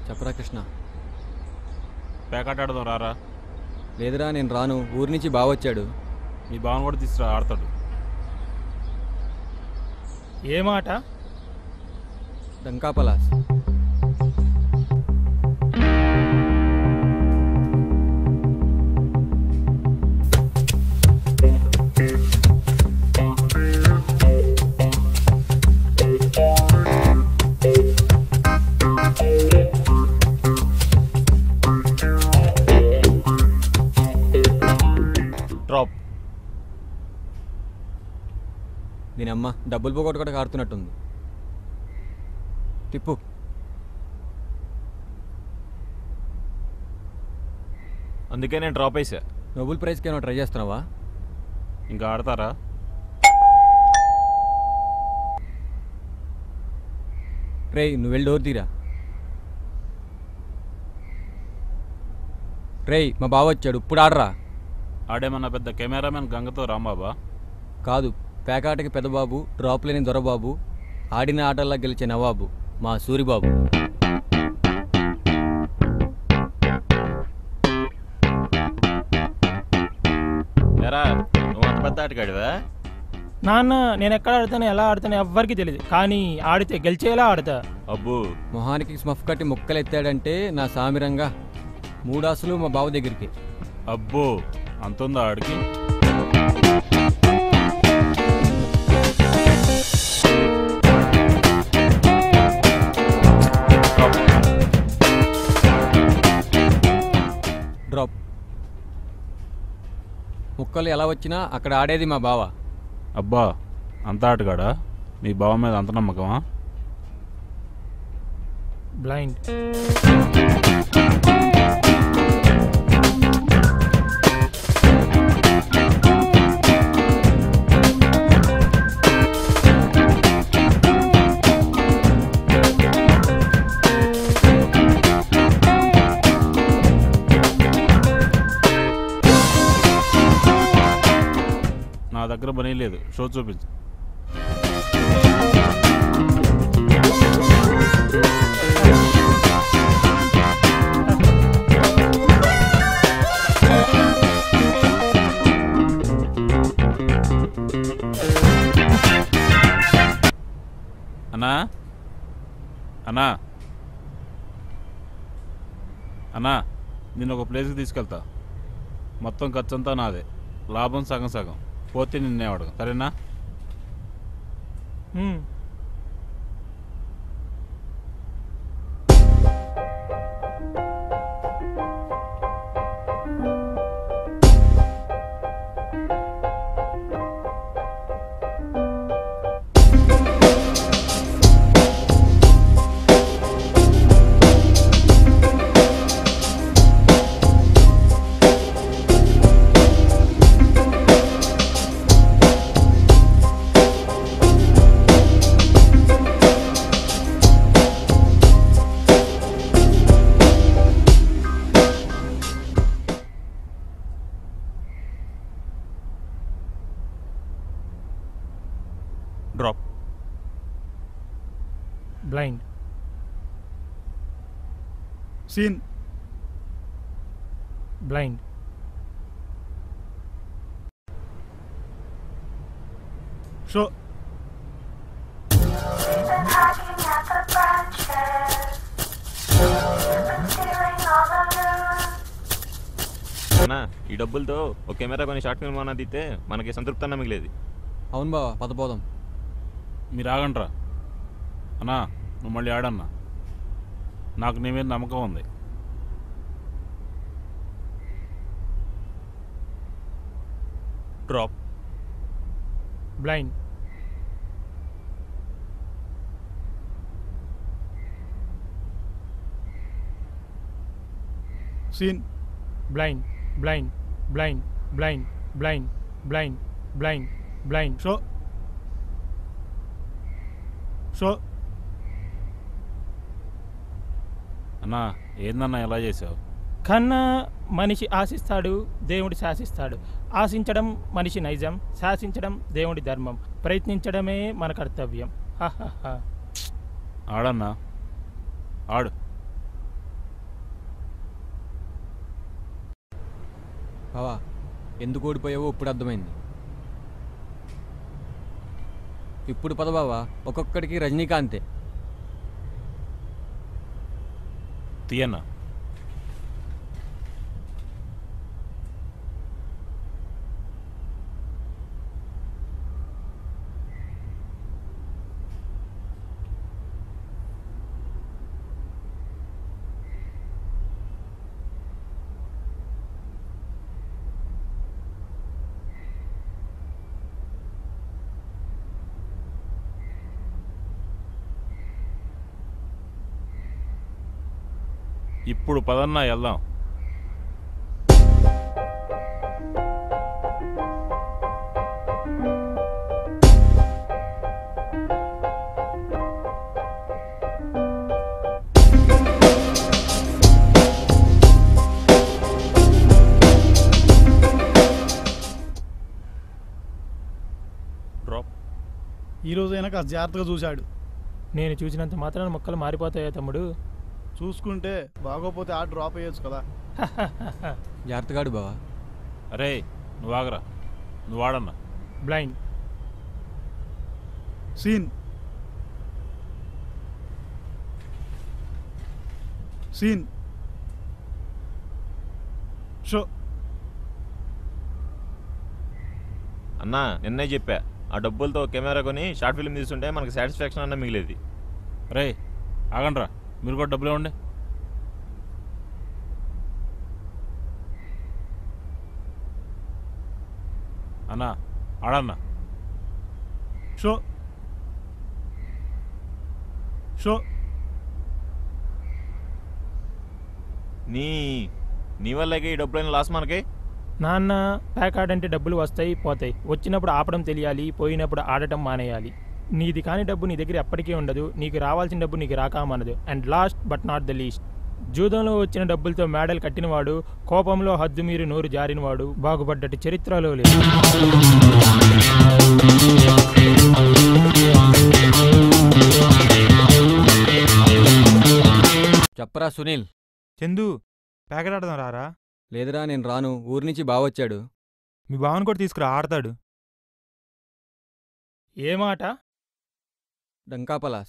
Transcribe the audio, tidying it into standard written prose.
చెప్పరా కృష్ణ. పేకాట ఆడదాం రారా. లేదురా నేను రాను, ఊరి నుంచి బావ వచ్చాడు. మీ బావను కూడా తీసుకురా, ఆడతాడు. ఏ మాట? డంకాపలాస్. డ్రాప్. దీనమ్మ డబ్బులు పోగొట్టుకోవడానికి ఆడుతున్నట్టుంది. తిప్పు. అందుకే నేను డ్రాప్ వేసా. నోబెల్ ప్రైజ్కి ఏమైనా ట్రై చేస్తున్నావా? ఇంకా ఆడతారా? రేయ్ నువ్వు వెళ్ళి డోర్ తీరా. రేయ్ మా బావ వచ్చాడు, ఇప్పుడు ఆడరా. ఆడేమన్నా పెద్ద కెమెరామెన్ గంగతో రాంబాబా? కాదు, పేకాటకి పెద్దబాబు, డ్రాప్ లేని దొరబాబు, ఆడిన ఆటల్లా గెలిచే నవాబు మా సూరిబాబు. ఎరా నువ్వు అంత పెద్ద ఆటగాడివా? నాన్న నేను ఎక్కడ ఆడతాను, ఎలా ఆడతాను ఎవ్వరికి తెలియదు, కానీ ఆడితే గెలిచేలా ఆడతా. అబ్బో, మొహానికి స్మఫ్ కట్టి ముక్కలు ఎత్తాడంటే నా సామిరంగా 3 ఆసులు మా బావ దగ్గరికి. అబ్బో అంతుందా ఆడికి? డ్రాప్. ముక్కలు ఎలా వచ్చినా అక్కడ ఆడేది మా బావ. అబ్బా అంత ఆటగాడా? మీ బావ మీద అంత నమ్మకమా? బ్లైండ్. నా దగ్గర పని లేదు, షో చూపించు. అన్నా అన్నా అన్నా, నేను ఒక ప్లేస్కి తీసుకెళ్తా. మొత్తం ఖర్చంతా నాదే, లాభం సగం సగం. పోతే నిన్నే అడగ, సరేనా? Drop. Blind. Seen. Blind. Show. అన్నా ఈ డబ్బులతో ఒక కెమెరా కొని షార్ట్ ఫిల్మ్ అన్న తీస్తే మనకి సంతృప్తి అన్న మిగిలేదు. అవును బావ, పదపోదాం. మీరు ఆగండ్రా. అన్నా నువ్వు మళ్ళీ ఆడన్నా, నాకు నీ మీద నమ్మకం ఉంది. Drop. Blind. Seen. Blind. Blind. Blind. Blind. Blind. Blind. Blind. Blind. Show. Show. అన్నా ఏందన్నా ఎలా చేసావు? కన్నా మనిషి ఆశిస్తాడు, దేవుడు శాసిస్తాడు. ఆశించడం మనిషి నైజం, శాసించడం దేవుడి ధర్మం. ప్రయత్నించడమే మన కర్తవ్యం. ఆడన్నా ఆడు. బావా ఎందుకు ఓడిపోయావో ఇప్పుడు అర్థమైంది. ఇప్పుడు పద బావా, ఒక్కొక్కడికి రజనీకాంతే. తీయన్నా. ఇప్పుడు పదన్నా వెళ్దాం. డ్రాప్. ఈ రోజైనా కాస్త జాగ్రత్తగా చూశాడు. నేను చూసినంత మాత్రాన మొక్కలు మారిపోతాయా తమ్ముడు? చూసుకుంటే బాగోపోతే ఆ డ్రాప్ అయ్యొచ్చు కదా. జాగ్రత్తగాడు బావా. అరే నువ్వు ఆగరా, నువ్వు ఆడన్నా. బ్లైండ్. Seen seen show. అన్నా నిన్నే చెప్పా, ఆ డబ్బులతో కెమెరా కొని షార్ట్ ఫిల్మ్ తీసుంటే మనకి సాటిస్ఫాక్షన్ అన్న మిగిలేది. రే ఆగండ్రా, మీరు కూడా డబ్బులు ఇవ్వండి. అన్నా ఆడన్నా. Show show. నీ నీ వల్లకే ఈ డబ్బులైన లాస్ మనకి. నాన్న, ప్యాక్ ఆడంటే డబ్బులు వస్తాయి పోతాయి. వచ్చినప్పుడు ఆపడం తెలియాలి, పోయినప్పుడు ఆడటం మానేయాలి. నీది కాని డబ్బు నీ దగ్గర ఎప్పటికీ ఉండదు. నీకు రావాల్సిన డబ్బు నీకు రాకామనదు. And last but not the least, జూదంలో వచ్చిన డబ్బులతో మేడలు కట్టినవాడు, కోపంలో హద్దు మీరు నోరు జారినవాడు బాగుపడ్డట్టు చరిత్రలో లేదు. చెప్పరా సునీల్. చందు, ప్యాకెట్ ఆడదాం రారా. లేదురా నేను రాను, ఊరి నుంచి బావొచ్చాడు. మీ బావని కూడా తీసుకురా, ఆడతాడు. ఏ మాట? డంకాపలా